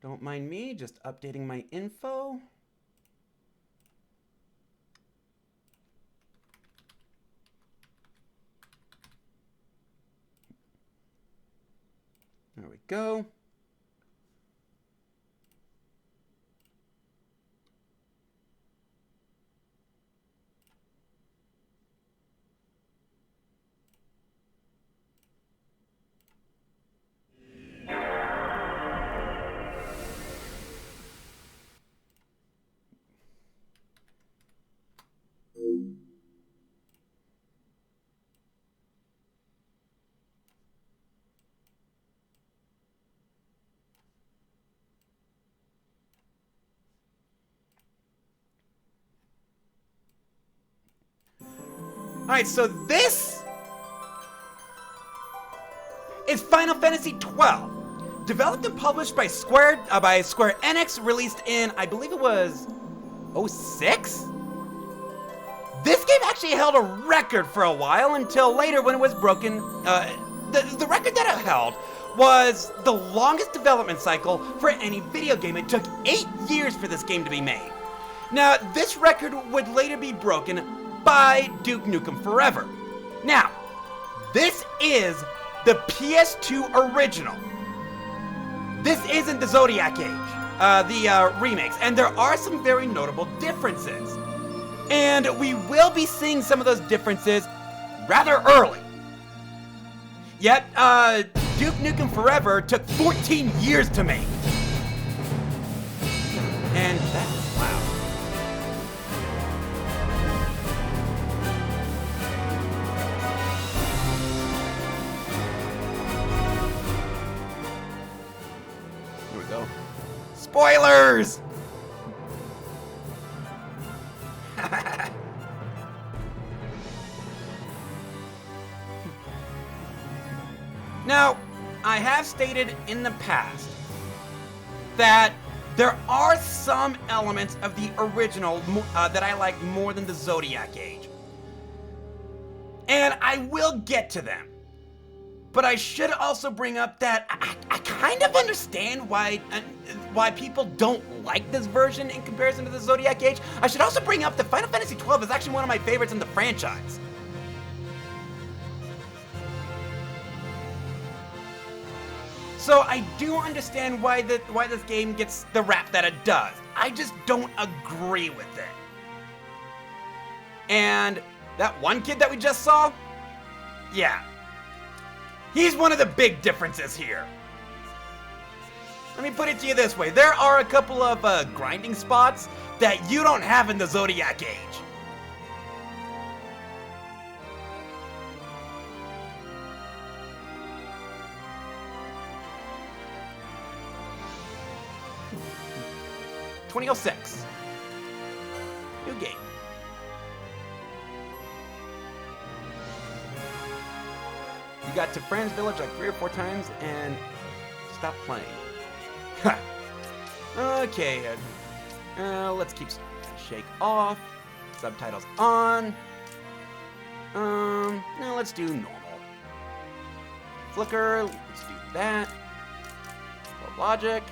Don't mind me, just updating my info. There we go. Alright, so this is Final Fantasy XII. Developed and published by Square Enix, released in, I believe it was, '06? This game actually held a record for a while until later when it was broken. The record that it held was the longest development cycle for any video game. It took 8 years for this game to be made. Now, this record would later be broken by Duke Nukem Forever. Now, this is the PS2 original. This isn't the Zodiac Age, the remakes, and there are some very notable differences. And we will be seeing some of those differences rather early. Yet, Duke Nukem Forever took 14 years to make. And that's wow. Here we go. Spoilers! Now, I have stated in the past that there are some elements of the original that I like more than the Zodiac Age. And I will get to them. But I should also bring up that I kind of understand why people don't like this version in comparison to the Zodiac Age. I should also bring up that Final Fantasy XII is actually one of my favorites in the franchise. So I do understand why this game gets the rap that it does. I just don't agree with it. And that one kid that we just saw, yeah, he's one of the big differences here. Let me put it to you this way. There are a couple of grinding spots that you don't have in the Zodiac Age. '06. New game. You got to Fran's Village like 3 or 4 times and stopped playing. Okay, let's keep shake off. Subtitles on. Now let's do normal. Flicker, let's do that. Logic.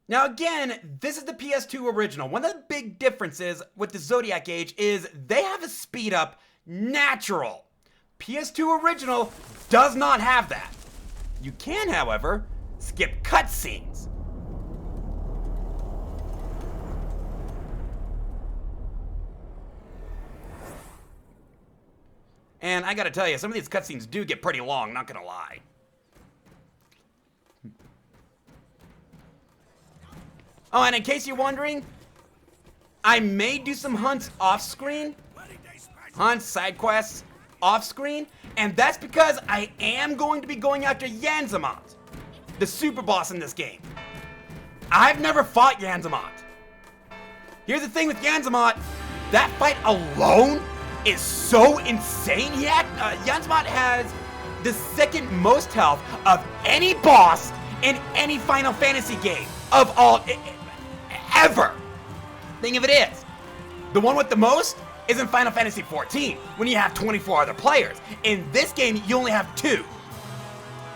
Now again, this is the PS2 original. One of the big differences with the Zodiac Age is they have a speed up natural. PS2 original does not have that. You can, however, skip cutscenes. And I gotta tell you, some of these cutscenes do get pretty long, not gonna lie. Oh, and in case you're wondering, I may do some hunts off-screen. Hunts, side quests, off-screen. And that's because I am going to be going after Yanzamot, the super boss in this game. I've never fought Yanzamot. Here's the thing with Yanzamot. That fight alone is so insane. Yanzamot has the second most health of any boss in any Final Fantasy game of all... ever. Thing of it is, the one with the most is in Final Fantasy XIV, when you have 24 other players. In this game, you only have 2.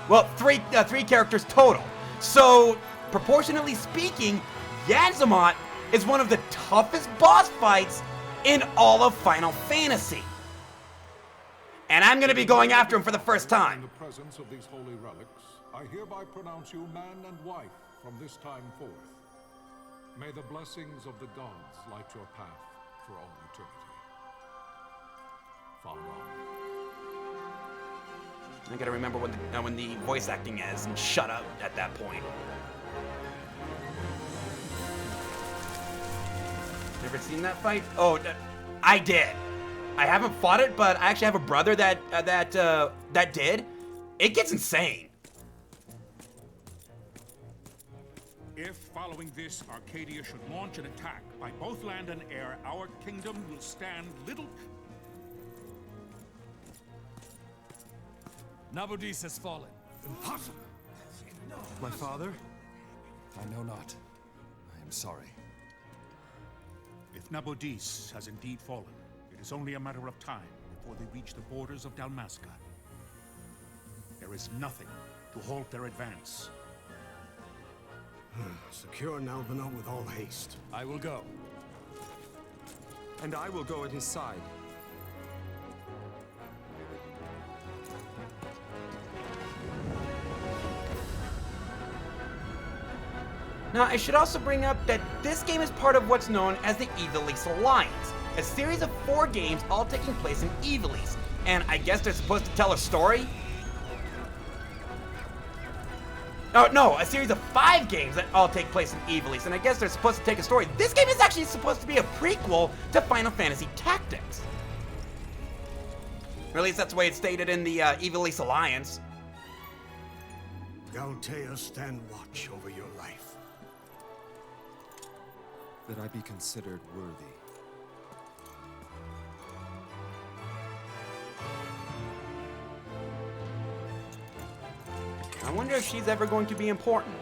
Well, three characters total. So, proportionately speaking, Yanzamot is one of the toughest boss fights in all of Final Fantasy. And I'm going to be going after him for the first time. In the presence of these holy relics, I hereby pronounce you man and wife from this time forth. May the blessings of the gods light your path for all eternity. Farewell. I gotta remember when the voice acting is and shut up at that point. Never seen that fight? Oh, I did. I haven't fought it, but I actually have a brother that did. It gets insane. If, following this, Arcadia should launch an attack by both land and air, our kingdom will stand little... Nabudis has fallen. Impossible! My father? I know not. I am sorry. If Nabudis has indeed fallen, it is only a matter of time before they reach the borders of Dalmasca. There is nothing to halt their advance. Secure Nalbina with all haste. I will go. And I will go at his side. Now, I should also bring up that this game is part of what's known as the XII Alliance, a series of 4 games all taking place in Ivalice, and I guess they're supposed to tell a story? Oh, no, a series of 5 games that all take place in Ivalice, and I guess they're supposed to take a story. This game is actually supposed to be a prequel to Final Fantasy Tactics. Or at least that's the way it's stated in the Ivalice Alliance. Galtea, stand watch over your life. That I be considered worthy. I wonder if she's ever going to be important.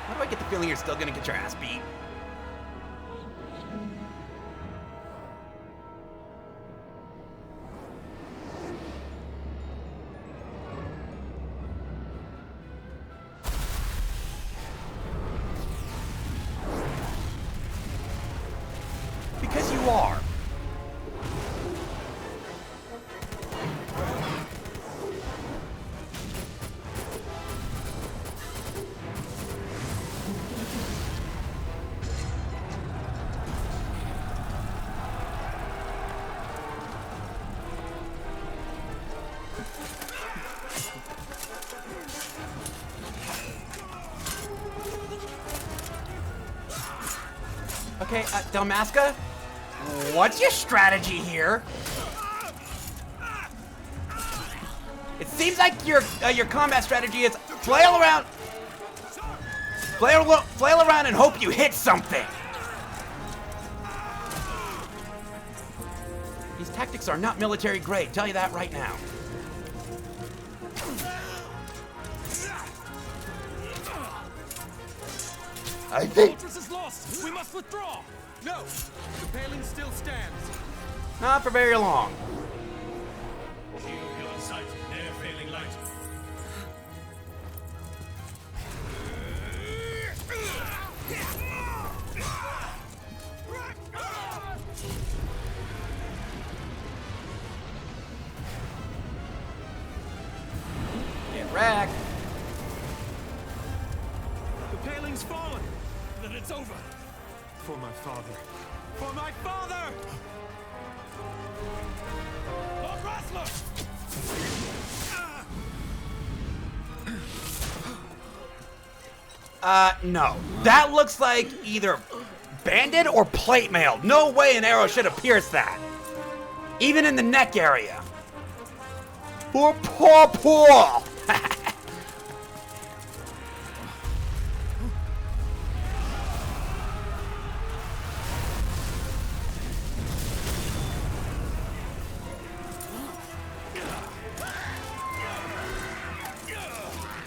Why do I get the feeling you're still gonna get your ass beat? Because you are. Okay, Dalmasca, what's your strategy here? It seems like your combat strategy is flail around and hope you hit something. These tactics are not military grade, tell you that right now. I think... Fortress is lost! We must withdraw! No! The paling still stands! Not for very long. Shield beyond sight, ne'er failing light. Get wrecked. The paling's fallen! Then it's over! For my father! For my father! Lord Wrestler! No. That looks like either banded or plate mail. No way an arrow should have pierced that. Even in the neck area. Poor.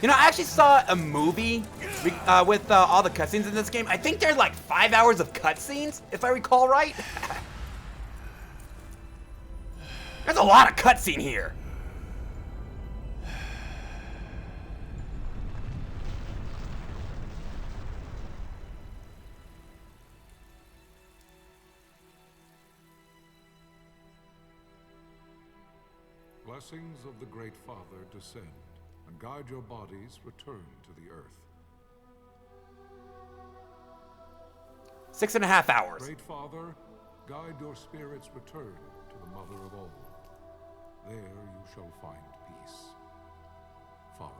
You know, I actually saw a movie with all the cutscenes in this game. I think there's like 5 hours of cutscenes, if I recall right. There's a lot of cutscene here. Blessings of the Great Father descend, and guide your bodies return to the earth. 6.5 hours. Great Father, guide your spirits return to the Mother of all. There you shall find peace. Vaan.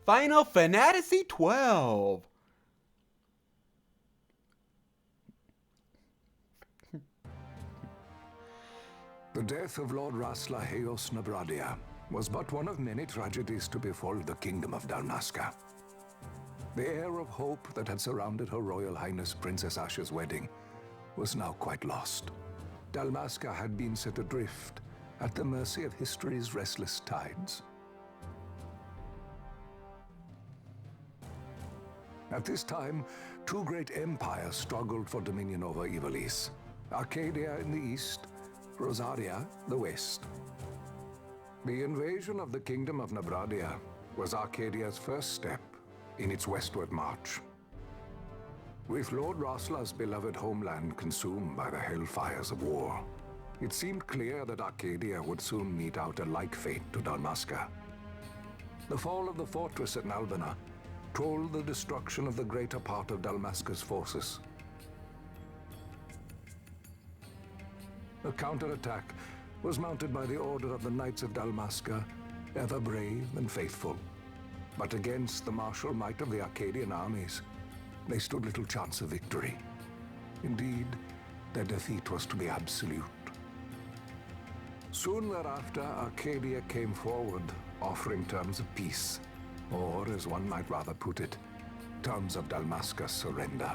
Final Fantasy XII. The death of Lord Rasla Heos Nabradia was but one of many tragedies to befall the kingdom of Dalmasca. The air of hope that had surrounded Her Royal Highness Princess Asha's wedding was now quite lost. Dalmasca had been set adrift at the mercy of history's restless tides. At this time, two great empires struggled for dominion over Ivalice. Arcadia in the east, Rosaria the west. The invasion of the Kingdom of Nabradia was Arcadia's first step in its westward march. With Lord Rasla's beloved homeland consumed by the hellfires of war, it seemed clear that Arcadia would soon mete out a like fate to Dalmasca. The fall of the fortress at Nalbina told the destruction of the greater part of Dalmasca's forces. A counterattack was mounted by the order of the Knights of Dalmasca, ever brave and faithful. But against the martial might of the Arcadian armies, they stood little chance of victory. Indeed, their defeat was to be absolute. Soon thereafter, Arcadia came forward, offering terms of peace, or, as one might rather put it, terms of Dalmasca's surrender.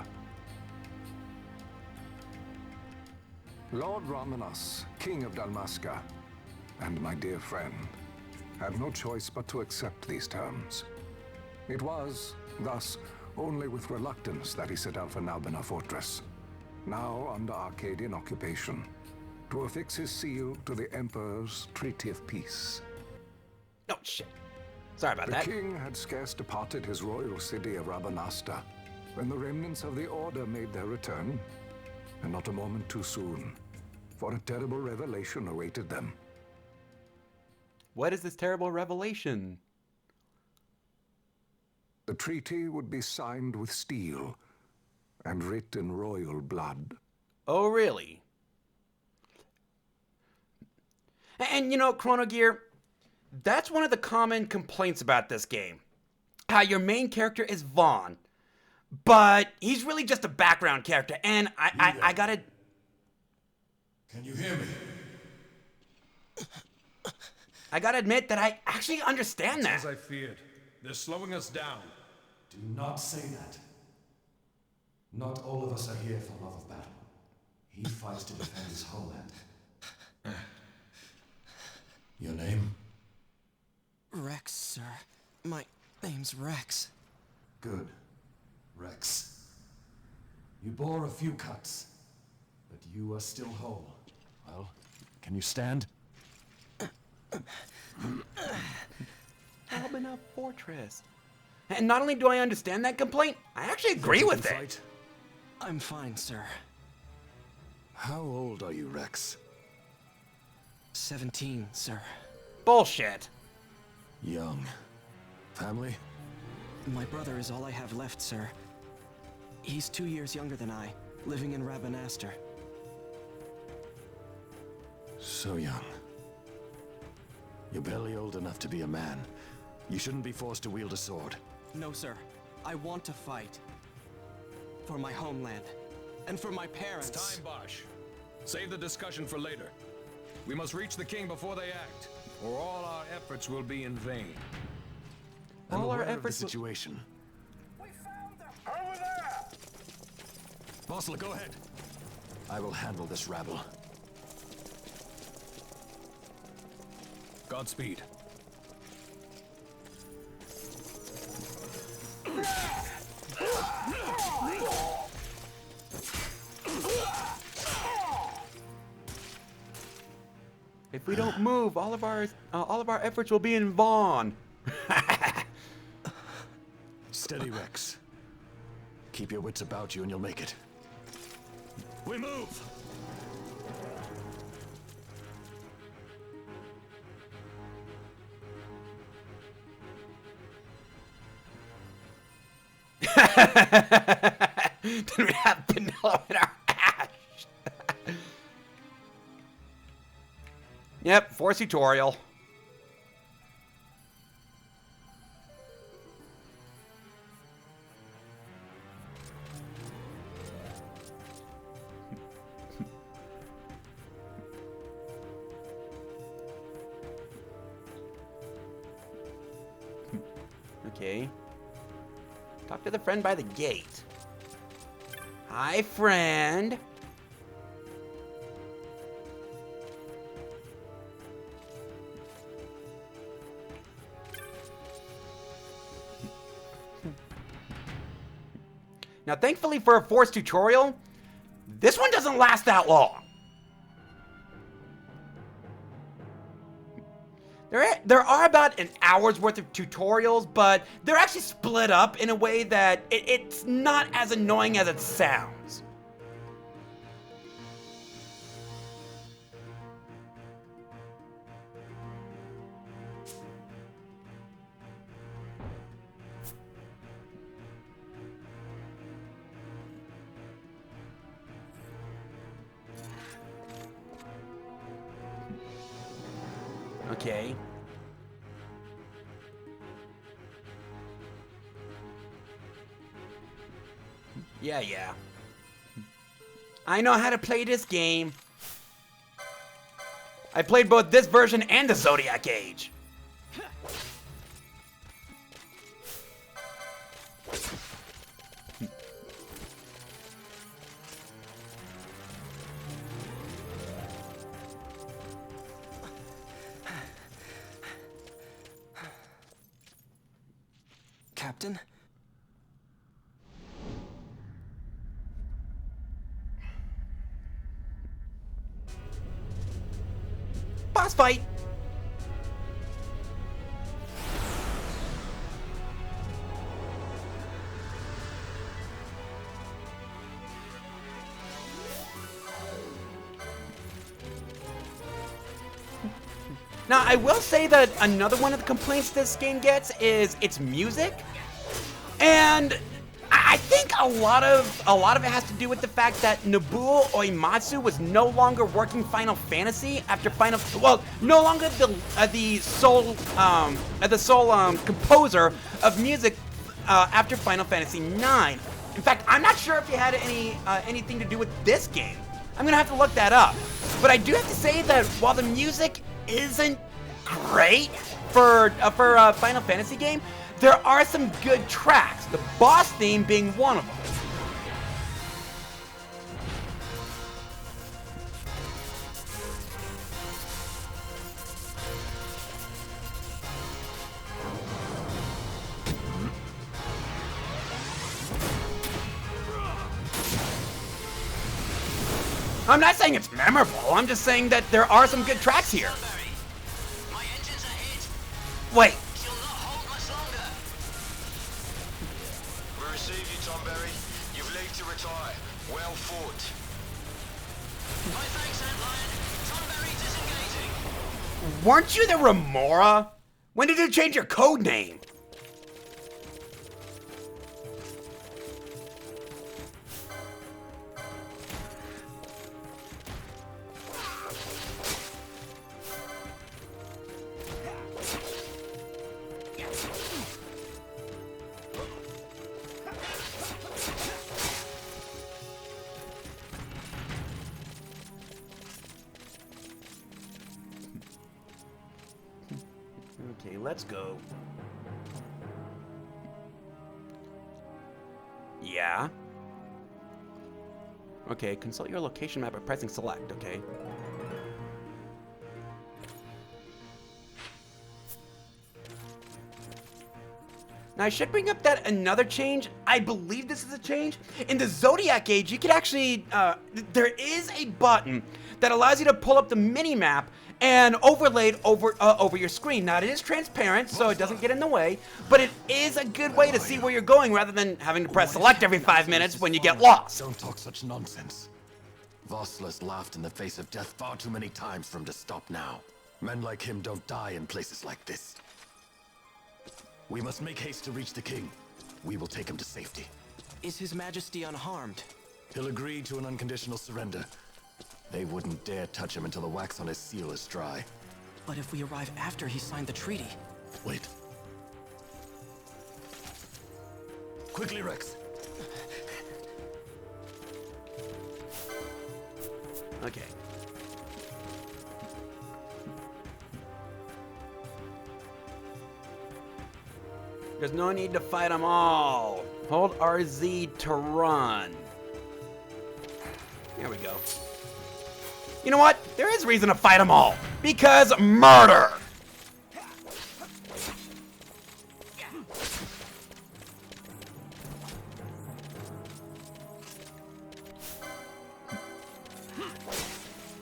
Lord Ramanas, King of Dalmasca, and my dear friend, had no choice but to accept these terms. It was, thus, only with reluctance that he set out for Nalbina Fortress, now under Arcadian occupation, to affix his seal to the Emperor's Treaty of Peace. Oh, shit. Sorry about that. The king had scarce departed his royal city of Rabanasta when the remnants of the Order made their return, and not a moment too soon, for a terrible revelation awaited them. What is this terrible revelation? The treaty would be signed with steel and writ in royal blood. Oh, really? And you know, Chrono Gear, that's one of the common complaints about this game. How your main character is Vaan, but he's really just a background character, and I gotta... Can you hear me? I gotta admit that I actually understand that. As I feared. They're slowing us down. Do not say that. Not all of us are here for love of battle. He fights to defend his homeland. Your name? Rex, sir. My name's Rex. Good. Rex. You bore a few cuts, but you are still whole. Well, can you stand? Nalbina Fortress. And not only do I understand that complaint, I actually agree with it. I'm fine, sir. How old are you, Rex? 17, sir. Bullshit. Young. Family? My brother is all I have left, sir. He's 2 years younger than I, living in Rabanaster. So young. You're barely old enough to be a man. You shouldn't be forced to wield a sword. No, sir. I want to fight. For my homeland. And for my parents. It's time, Bosch. Save the discussion for later. We must reach the king before they act, or all our efforts will be in vain. All our aware of the efforts. situation. We found them! Over there! Bossel, go ahead. I will handle this rabble. Godspeed. If we don't move, all of our efforts will be in Vaan. Steady, Rex. Keep your wits about you and you'll make it. We move! Then we have vanilla in our ash. Yep, force tutorial. Okay. Talk to the friend by the gate. Hi, friend. Now, thankfully for a Force tutorial, this one doesn't last that long. There are about an hour's worth of tutorials, but they're actually split up in a way that it's not as annoying as it sounds. Okay. Yeah. I know how to play this game. I played both this version and the Zodiac Age. Captain? Boss fight! Now, I will say that another one of the complaints this game gets is its music. And I think a lot of it has to do with the fact that Nobuo Uematsu was no longer working Final Fantasy after no longer the sole composer of music after Final Fantasy IX. In fact, I'm not sure if he had anything to do with this game. I'm gonna have to look that up. But I do have to say that while the music isn't great for a Final Fantasy game, there are some good tracks, the boss theme being one of them. I'm not saying it's memorable, I'm just saying that there are some good tracks here. My engines are hit. Wait. She'll not hold much longer. We receive you, Tomberry. You've leave to retire. Well fought. My thanks, Antlion. Tomberry disengaging. Weren't you the Remora? When did you change your code name? Okay, let's go. Yeah. Okay, consult your location map by pressing select, okay. Now, I should bring up that another change, I believe this is a change. In the Zodiac Age, you could actually, there is a button that allows you to pull up the mini-map and overlay it over your screen. Now, it is transparent, so it doesn't get in the way, but it is a good way to see where you're going rather than having to press select every 5 minutes when you get lost. Don't talk such nonsense. Vossler's laughed in the face of death far too many times for him to stop now. Men like him don't die in places like this. We must make haste to reach the king. We will take him to safety. Is His Majesty unharmed? He'll agree to an unconditional surrender. They wouldn't dare touch him until the wax on his seal is dry. But if we arrive after he signed the treaty... Wait. Quickly, Rex. Okay. There's no need to fight them all. Hold RZ to run. There we go. You know what? There is reason to fight them all. Because murder!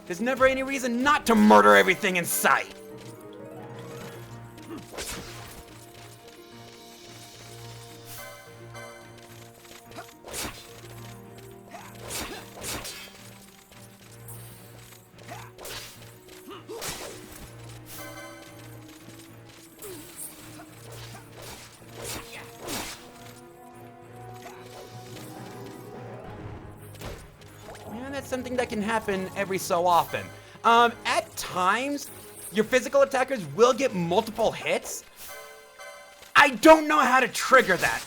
There's never any reason not to murder everything in sight. Something that can happen every so often. At times, your physical attackers will get multiple hits. I don't know how to trigger that,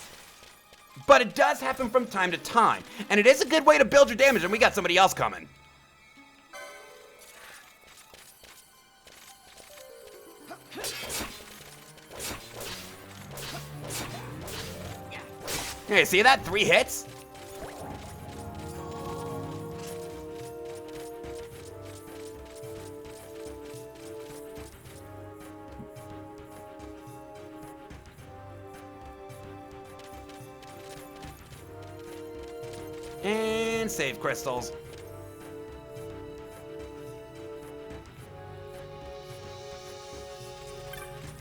but it does happen from time to time, and it is a good way to build your damage, and we got somebody else coming. Hey, see that? 3 hits? And save crystals.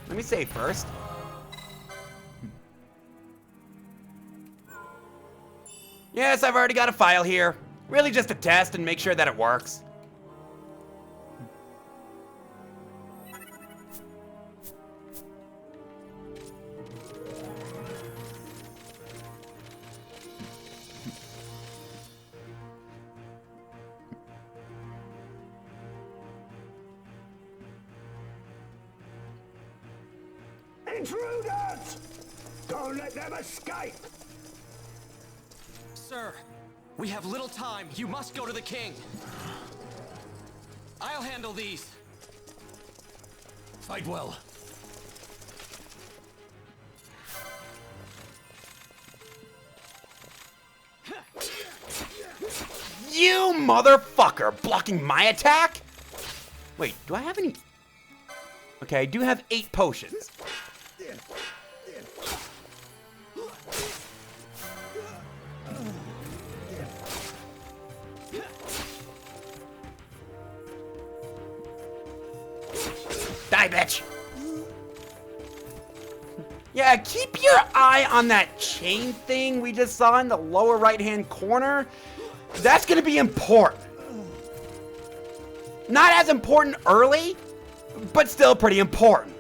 Let me save first. Yes, I've already got a file here. Really just to test and make sure that it works. Intruders! Don't let them escape! Sir, we have little time. You must go to the king. I'll handle these. Fight well. You motherfucker! Blocking my attack? Wait, do I have any? Okay, I do have 8 potions. Die, bitch! Yeah, keep your eye on that chain thing we just saw in the lower right-hand corner. That's gonna be important. Not as important early, but still pretty important.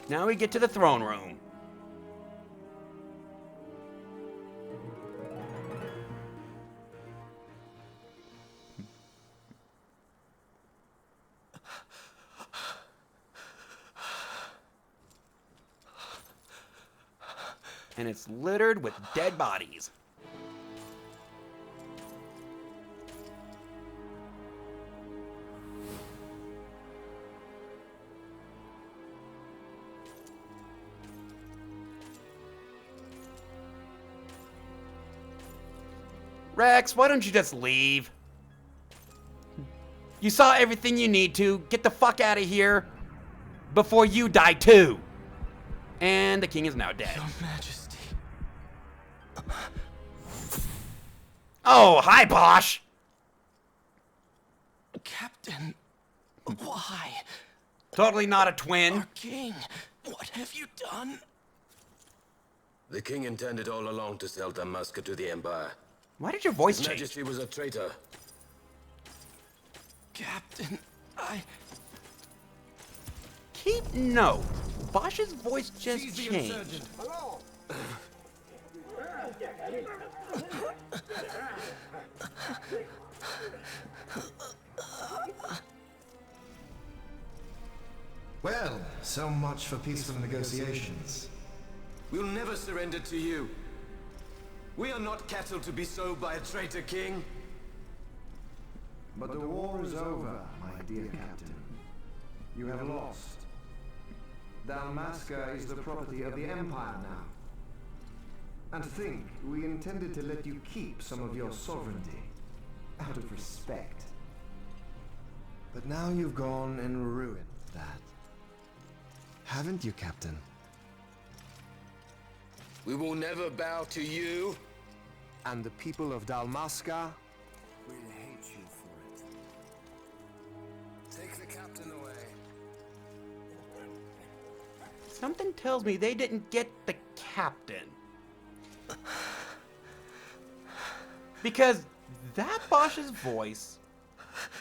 Now we get to the throne room. And it's littered with dead bodies. Rex, why don't you just leave? You saw everything you need to. Get the fuck out of here before you die too. And the king is now dead. Your Majesty. Oh, hi, Bosch. Captain, why? Totally not a twin. Our king, what have you done? The king intended all along to sell Damascus to the Empire. Why did your voice His change? Majesty was a traitor. Captain, Keep note. Bosch's voice just changed. Well, so much for peaceful negotiations. We'll never surrender to you. We are not cattle to be sold by a traitor king. But the war is over, my dear captain. You have lost. Dalmasca is the property of the Empire now. And think, we intended to let you keep some of your sovereignty, out of respect. But now you've gone and ruined that. Haven't you, Captain? We will never bow to you. And the people of Dalmasca will hate you for it. Take the captain away. Something tells me they didn't get the captain. Because that Bosch's voice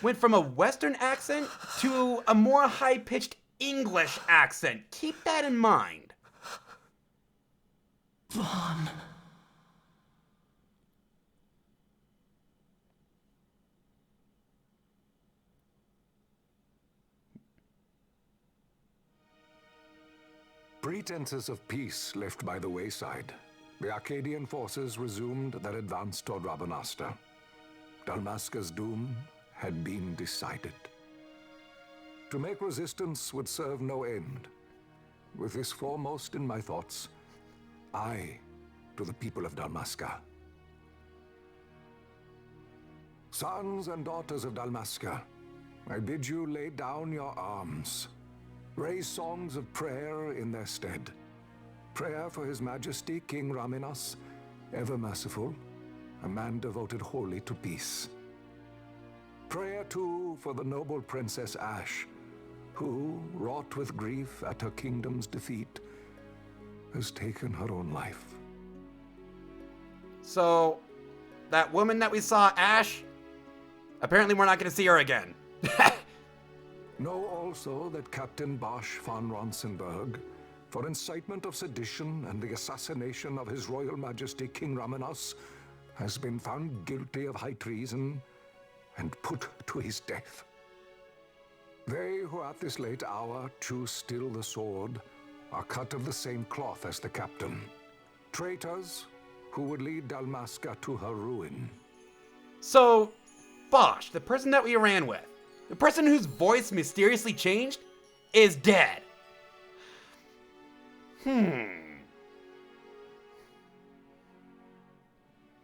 went from a Western accent to a more high-pitched English accent. Keep that in mind. Vaan. Pretenses of peace left by the wayside, the Arcadian forces resumed their advance toward Rabanasta. Dalmasca's doom had been decided. To make resistance would serve no end. With this foremost in my thoughts, I to the people of Dalmasca. Sons and daughters of Dalmasca, I bid you lay down your arms. Raise songs of prayer in their stead. Prayer for His Majesty King Raminas, ever merciful, a man devoted wholly to peace. Prayer too for the noble Princess Ash, who, wrought with grief at her kingdom's defeat, has taken her own life. So, that woman that we saw, Ash, apparently we're not going to see her again. Know also that Captain Bosch von Ronsenberg, for incitement of sedition and the assassination of His Royal Majesty King Raminas, has been found guilty of high treason and put to his death. They who at this late hour choose still the sword are cut of the same cloth as the captain. Traitors who would lead Dalmasca to her ruin. So, Bosch, the person that we ran with, the person whose voice mysteriously changed, is dead.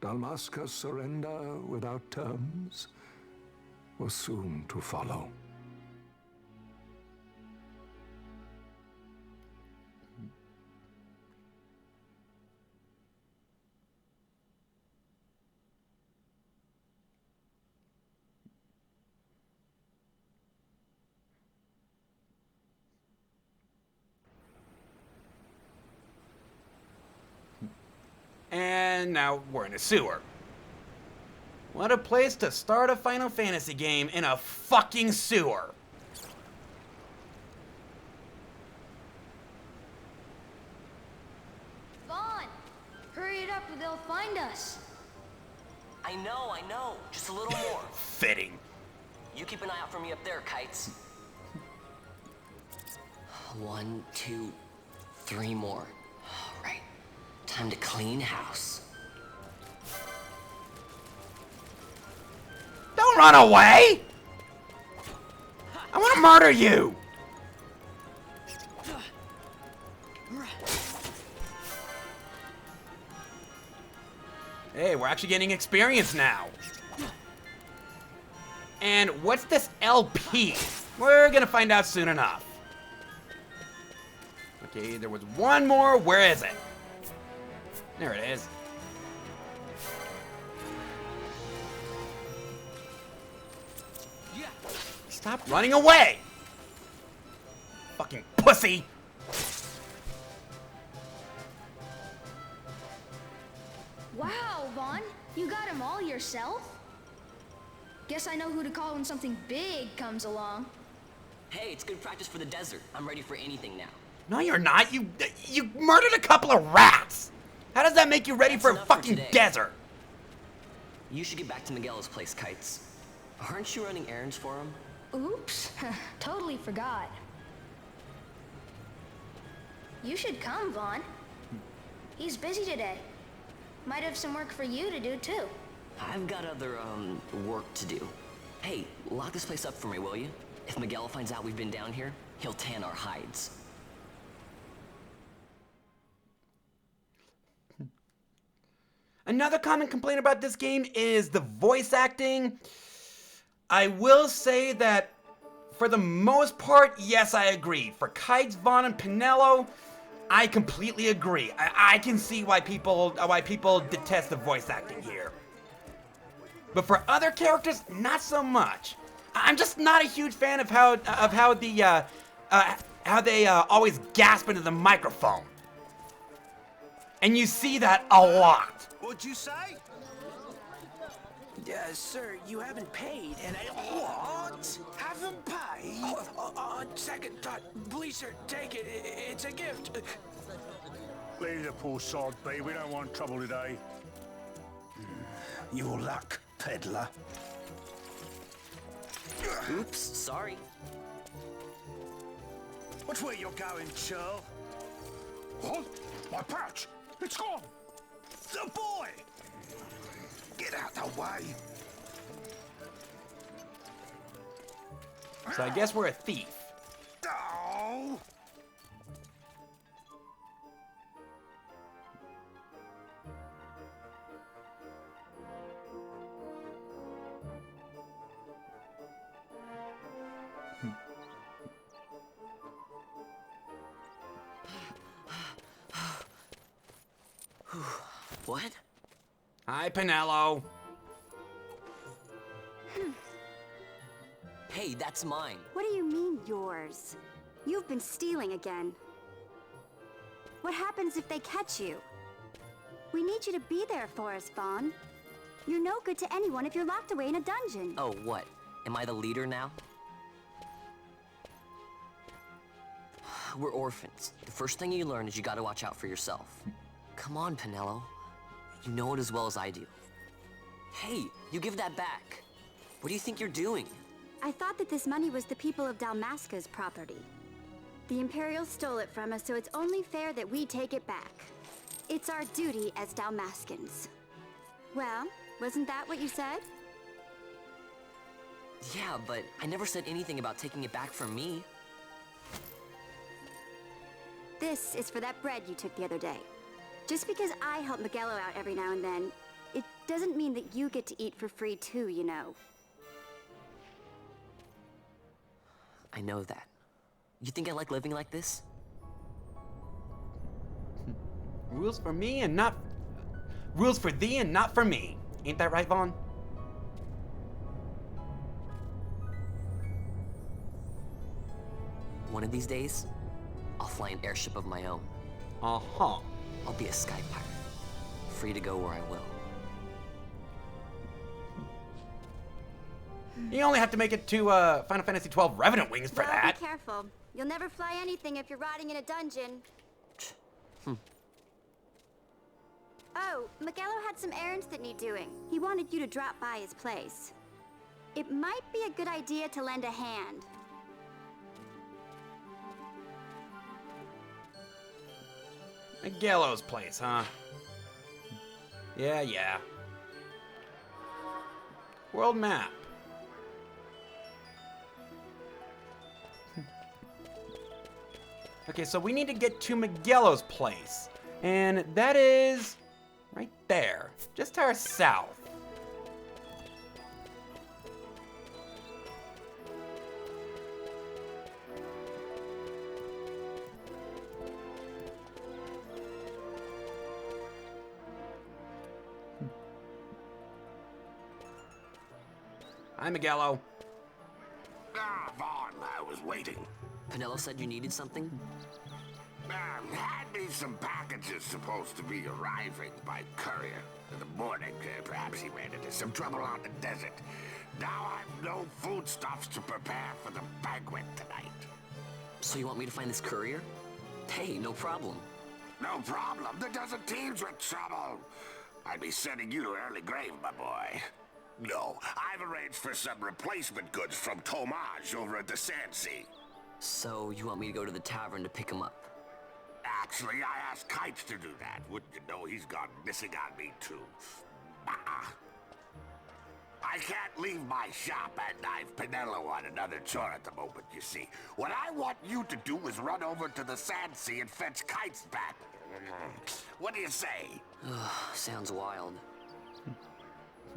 Dalmasca's surrender without terms was soon to follow. And now we're in a sewer. What a place to start a Final Fantasy game, in a fucking sewer. Vaan! Hurry it up or they'll find us. I know. Just a little more. Fitting. You keep an eye out for me up there, Kites. 1, 2, 3 more. All right. Time to clean house. Don't run away! I want to murder you! Hey, we're actually getting experience now. And what's this LP? We're gonna find out soon enough. Okay, there was one more. Where is it? There it is. Stop running away! Fucking pussy! Wow, Vaan, you got him all yourself? Guess I know who to call when something big comes along. Hey, it's good practice for the desert. I'm ready for anything now. No, you're not. You murdered a couple of rats. How does that make you ready for a fucking desert? You should get back to Miguel's place, Kites. Aren't you running errands for him? Oops, totally forgot. You should come, Vaan. He's busy today. Might have some work for you to do, too. I've got other, work to do. Hey, lock this place up for me, will you? If Miguel finds out we've been down here, he'll tan our hides. Another common complaint about this game is the voice acting. I will say that for the most part, yes, I agree. For Kites, Vaan, and Pinello, I completely agree. I can see why people detest the voice acting here. But for other characters, not so much. I'm just not a huge fan of how they always gasp into the microphone. And you see that a lot. What'd you say? Sir, you haven't paid, and I... What? Haven't paid? On second thought, please, sir, take it. It's a gift. Leave the poor sod be. We don't want trouble today. Your luck, peddler. Oops, sorry. Watch where you're going, churl. What? My pouch! It's gone! The boy! Get out the way. So I guess we're a thief. Oh! What? Hi, Pinello. Hey, that's mine. What do you mean, yours? You've been stealing again. What happens if they catch you? We need you to be there for us, Vaan. You're no good to anyone if you're locked away in a dungeon. Oh, what? Am I the leader now? We're orphans. The first thing you learn is you gotta watch out for yourself. Come on, Pinello. You know it as well as I do. Hey, you give that back. What do you think you're doing? I thought that this money was the people of Dalmasca's property. The Imperials stole it from us, so it's only fair that we take it back. It's our duty as Dalmascans. Well, wasn't that what you said? Yeah, but I never said anything about taking it back from me. This is for that bread you took the other day. Just because I help Miguelo out every now and then, it doesn't mean that you get to eat for free too, you know. I know that. You think I like living like this? Rules for me and not... Rules for thee and not for me. Ain't that right, Vaan? One of these days, I'll fly an airship of my own. Uh-huh. I'll be a sky pirate, free to go where I will. You only have to make it to Final Fantasy XII Revenant Wings for that. Be careful. You'll never fly anything if you're rotting in a dungeon. Oh, Miguelo had some errands that need doing. He wanted you to drop by his place. It might be a good idea to lend a hand. Miguelo's place, huh? Yeah. World map. Okay, so we need to get to Miguelo's place. And that is right there, just to our south. Hi, Miguelo. Ah, Vaan, I was waiting. Pinello said you needed something? Had me some packages supposed to be arriving by courier. In the morning, perhaps he ran into some trouble on the desert. Now I've no foodstuffs to prepare for the banquet tonight. So you want me to find this courier? Hey, no problem. No problem. The desert teems with trouble. I'd be sending you to early grave, my boy. No, I've arranged for some replacement goods from Tomaj over at the Sand Sea. So you want me to go to the tavern to pick him up? Actually, I asked Kites to do that. Wouldn't you know he's gone missing on me, too. I can't leave my shop, and I've Pinello on another chore at the moment, you see. What I want you to do is run over to the Sand Sea and fetch Kites back. What do you say? Sounds wild.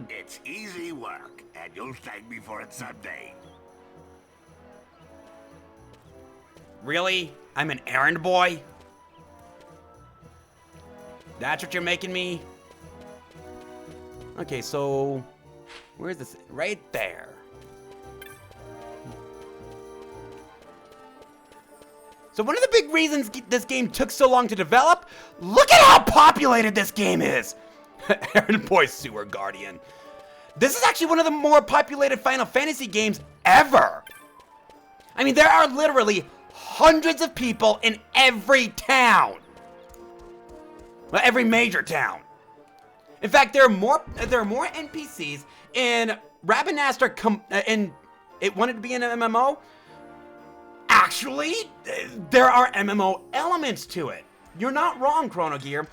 It's easy work, and you'll thank me for it someday. Really? I'm an errand boy? That's what you're making me? Okay, so... where's this? Right there. So one of the big reasons this game took so long to develop, look at how populated this game is! Errand Boy Sewer Guardian. This is actually one of the more populated Final Fantasy games ever! I mean, there are literally hundreds of people in every town! Well, every major town. In fact, there are more NPCs in Rabanastre and it wanted to be an MMO. Actually, there are MMO elements to it. You're not wrong, Chrono Gear.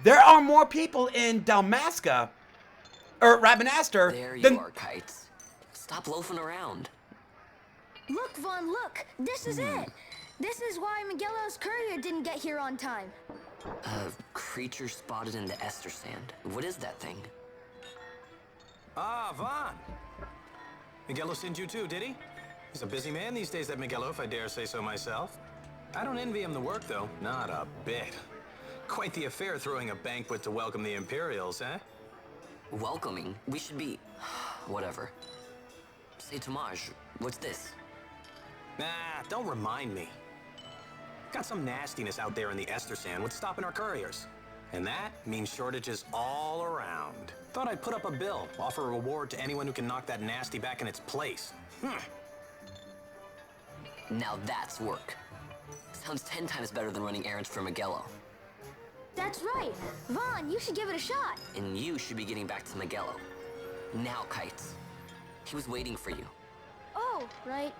There are more people in Dalmasca, or Rabanastre, There you than... are, Kites. Stop loafing around. Look, Vaan, look! This is it! This is why Miguelo's courier didn't get here on time. Creature spotted in the Ester Sand. What is that thing? Ah, Vaan. Miguelo sent you too, did he? He's a busy man these days, that Miguelo, if I dare say so myself. I don't envy him the work, though. Not a bit. Quite the affair throwing a banquet to welcome the Imperials, eh? Welcoming? We should be... whatever. Say, Tomaj, what's this? Nah, don't remind me. Got some nastiness out there in the Ester Sand. What's stopping our couriers? And that means shortages all around. Thought I'd put up a bill, offer a reward to anyone who can knock that nasty back in its place. Now that's work. Sounds 10 times better than running errands for Miguelo. That's right. Vaan, you should give it a shot. And you should be getting back to Miguelo. Now, Kites. He was waiting for you. Oh, right.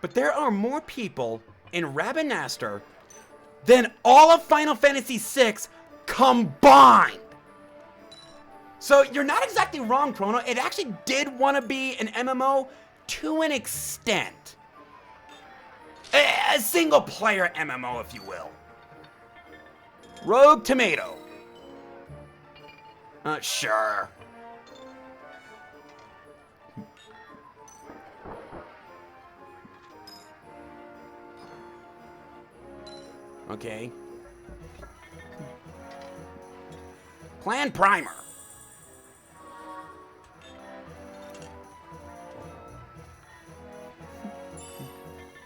But there are more people in Rabanastre than all of Final Fantasy VI combined. So you're not exactly wrong, Chrono. It actually did want to be an MMO to an extent. A single-player MMO, if you will. Rogue Tomato. Sure. Okay. Clan Primer.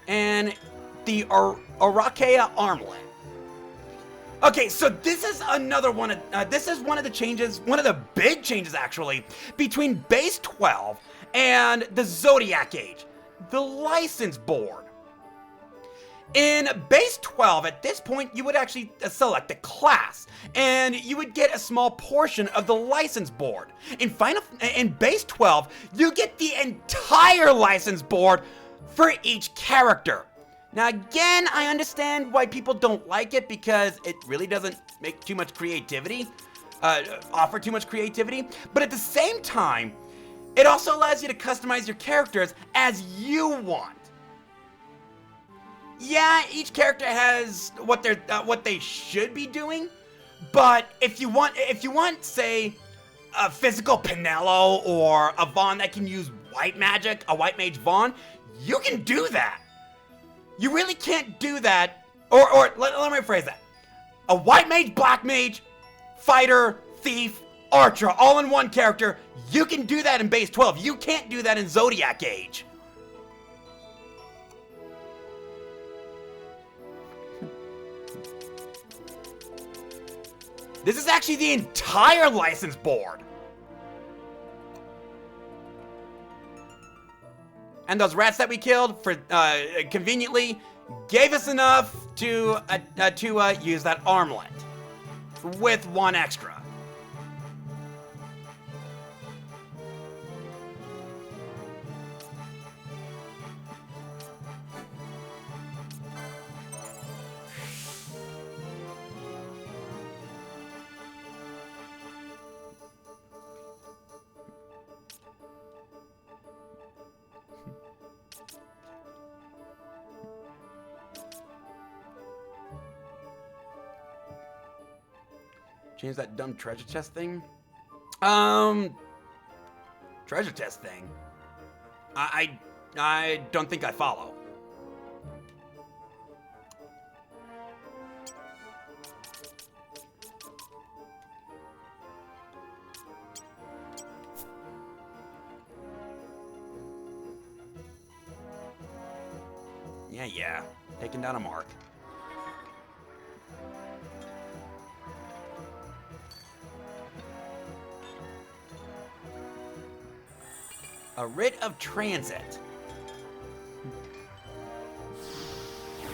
And the Arakea Armlet. Okay, so this is another one of, this is one of the changes, one of the big changes actually, between Base 12 and the Zodiac Age, the license board. In Base 12, at this point, you would actually select a class, and you would get a small portion of the license board. In Base 12, you get the entire license board for each character. Now again, I understand why people don't like it because it really doesn't make too much creativity, offer too much creativity, but at the same time, It also allows you to customize your characters as you want. Yeah, each character has what they should be doing, but if you want, say, a physical Pinello or a Vaan that can use white magic, a white mage Vaan, you can do that. You really can't do that, or let me rephrase that. A white mage, black mage, fighter, thief, archer, all in one character, you can do that in base 12. You can't do that in Zodiac Age. This is actually the entire license board. And those rats that we killed, for conveniently, gave us enough to use that armlet with one extra. Change that dumb treasure chest thing? Treasure chest thing? I don't think I follow. Yeah. Taking down a mark. A writ of transit.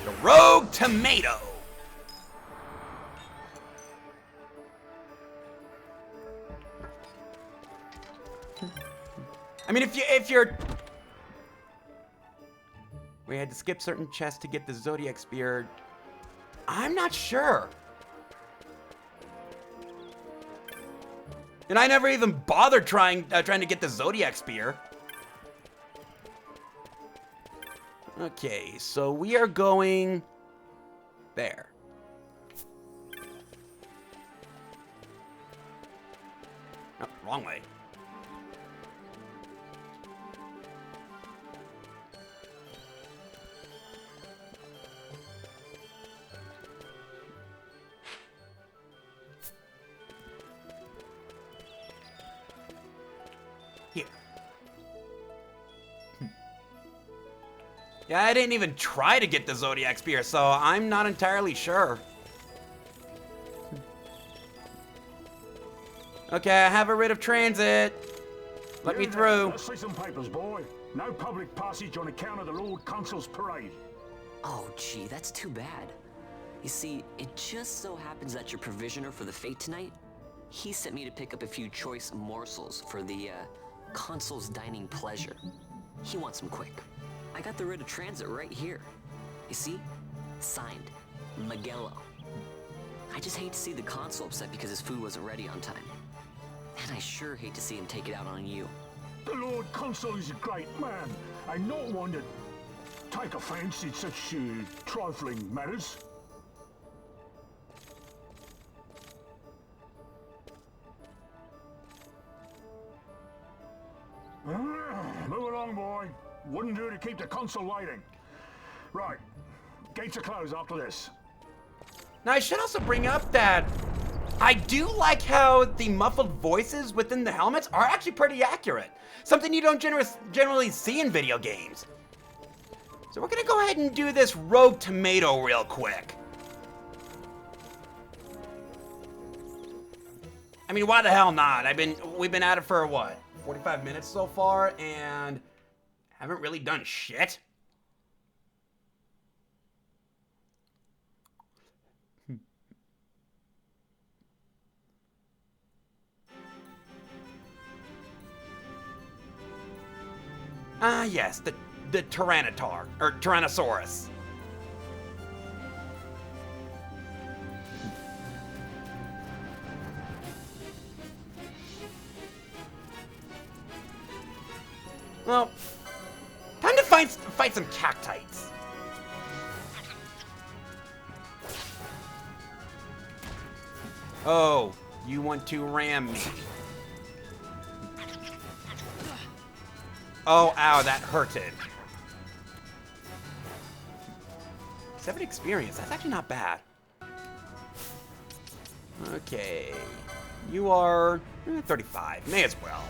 The Rogue Tomato. I mean, if you're... We had to skip certain chests to get the Zodiac Spear. I'm not sure. And I never even bothered trying to get the Zodiac Spear. Okay, so we are going there. Oh, wrong way. Here. Yeah, I didn't even try to get the Zodiac Spear, so I'm not entirely sure. Okay, I have a writ of transit. Let me through. Let's see some papers, boy. No public passage on account of the Lord Consul's parade. Oh, gee, that's too bad. You see, it just so happens that your provisioner for the fete tonight, he sent me to pick up a few choice morsels for the, Consul's dining pleasure. He wants them quick. I got the writ of transit right here. You see? Signed, Magello. I just hate to see the Consul upset because his food wasn't ready on time. And I sure hate to see him take it out on you. The Lord Consul is a great man, and not one to take offense in such trifling matters. Move along, boy. Wouldn't do to keep the Consul waiting. Right. Gates are closed after this. Now, I should also bring up that I do like how the muffled voices within the helmets are actually pretty accurate. Something you don't generally see in video games. So we're gonna go ahead and do this Rogue Tomato real quick. I mean, why the hell not? We've been at it for what, 45 minutes so far, and haven't really done shit. Ah, yes, the Tyranitar, or Tyrannosaurus. Well, time to fight some cactites. Oh, you want to ram me. Oh, ow, that hurted. 7 experience, that's actually not bad. Okay, you are 35, may as well.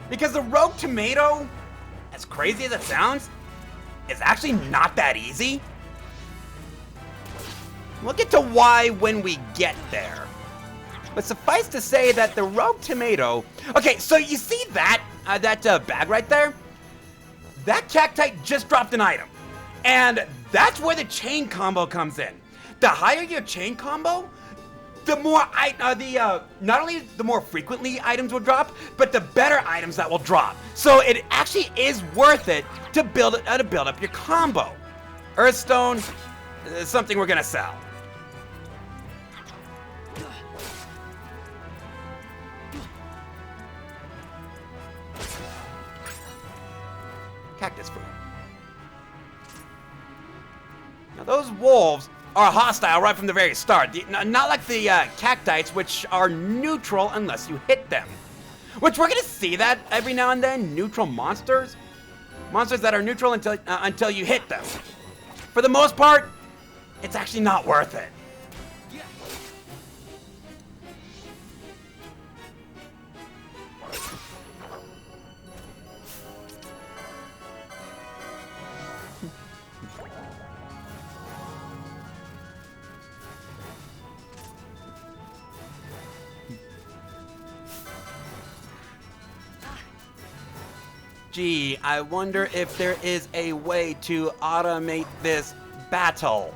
Because the rogue tomato, as crazy as it sounds, is actually not that easy. We'll get to why when we get there. But suffice to say that the rogue tomato... Okay, so you see that bag right there? That cactite just dropped an item. And that's where the chain combo comes in. The higher your chain combo, the more not only the more frequently items will drop, but the better items that will drop. So it actually is worth it to build up your combo. Earthstone is something we're gonna sell. Cactus fruit. Now those wolves are hostile right from the very start. Not like the cactites, which are neutral unless you hit them. Which we're gonna see that every now and then. Neutral monsters. Monsters that are neutral until you hit them. For the most part, it's actually not worth it. Gee, I wonder if there is a way to automate this battle.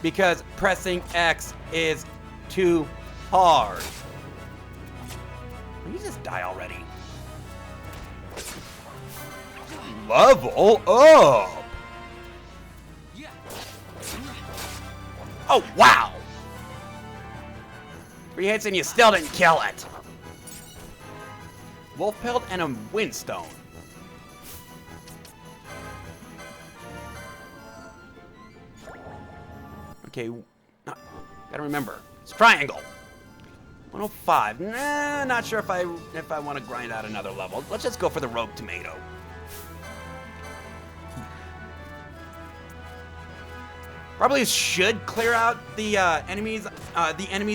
Because pressing X is too hard. Will you just die already? Level up! Oh, wow! 3 hits and you still didn't kill it. Wolf Pelt and a Windstone. Okay, gotta remember, it's triangle. 105. Nah, not sure if I want to grind out another level. Let's just go for the rogue tomato. Probably should clear out the enemies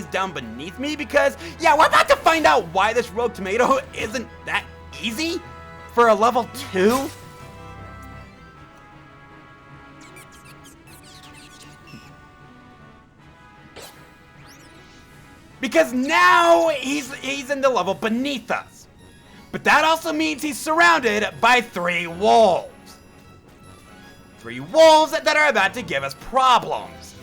down beneath me because, yeah, we're about to find out why this rogue tomato isn't that easy for a level 2. Because now he's in the level beneath us. But that also means he's surrounded by 3 wolves. 3 wolves that are about to give us problems.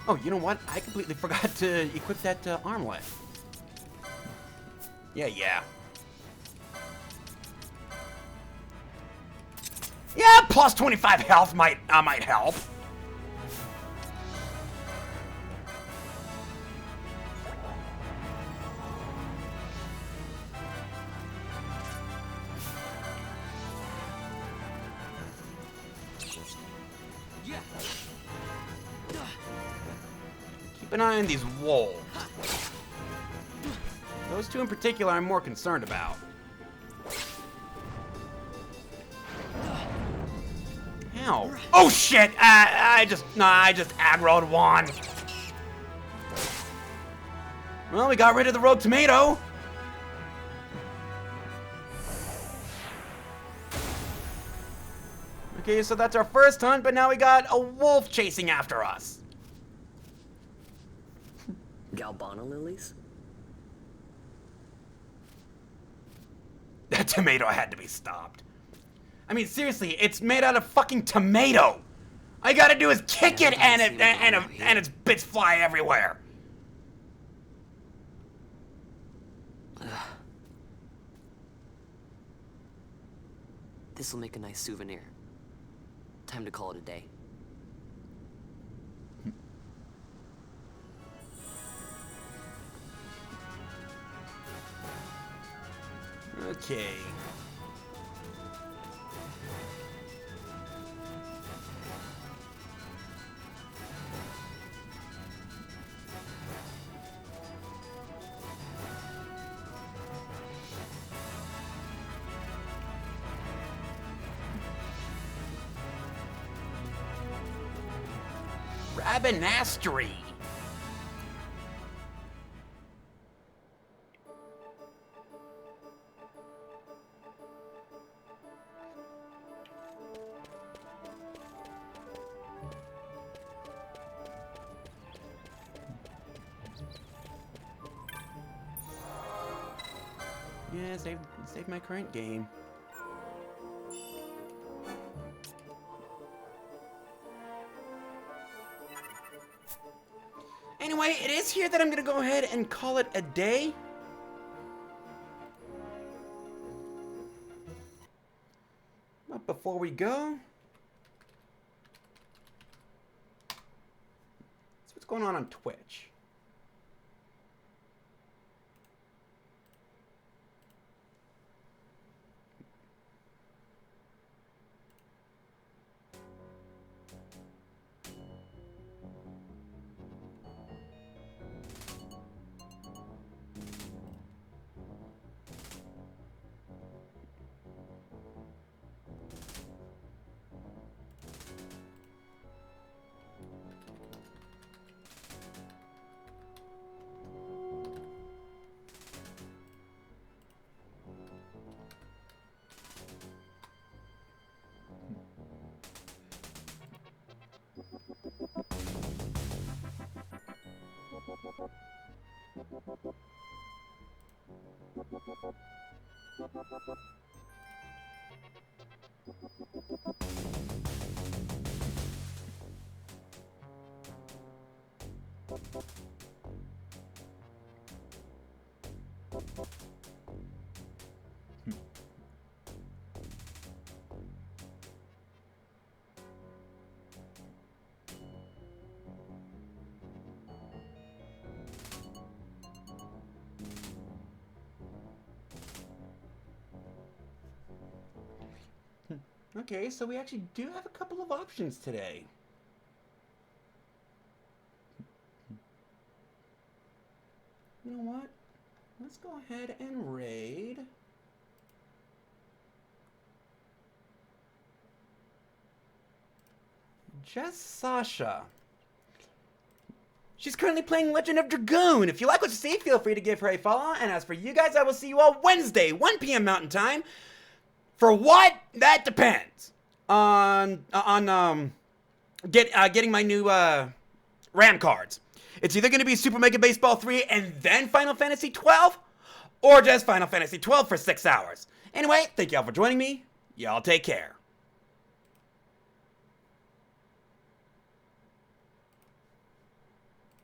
Oh, you know what? I completely forgot to equip that armlet. Yeah. Yeah, plus 25 health might help. Keep an eye on these wolves. Those 2 in particular I'm more concerned about. Ow. Oh shit! I just aggroed one. Well, we got rid of the rogue tomato. Okay, so that's our first hunt, but now we got a wolf chasing after us. Galbana lilies? That tomato had to be stopped. I mean, seriously, it's made out of fucking tomato. All you gotta do is kick it and its bits fly everywhere. This'll make a nice souvenir. Time to call it a day. Okay. Rabanastri. Yeah, save my current game. Anyway, it is here that I'm gonna go ahead and call it a day. But before we go, see what's going on Twitch. Okay, so we actually do have a couple of options today. You know what? Let's go ahead and raid. Just Sasha. She's currently playing Legend of Dragoon. If you like what you see, feel free to give her a follow. And as for you guys, I will see you all Wednesday, 1 p.m. Mountain Time. For what? That depends on getting my new RAM cards. It's either going to be Super Mega Baseball 3 and then Final Fantasy 12, or just Final Fantasy 12 for 6 hours. Anyway, thank y'all for joining me. Y'all take care.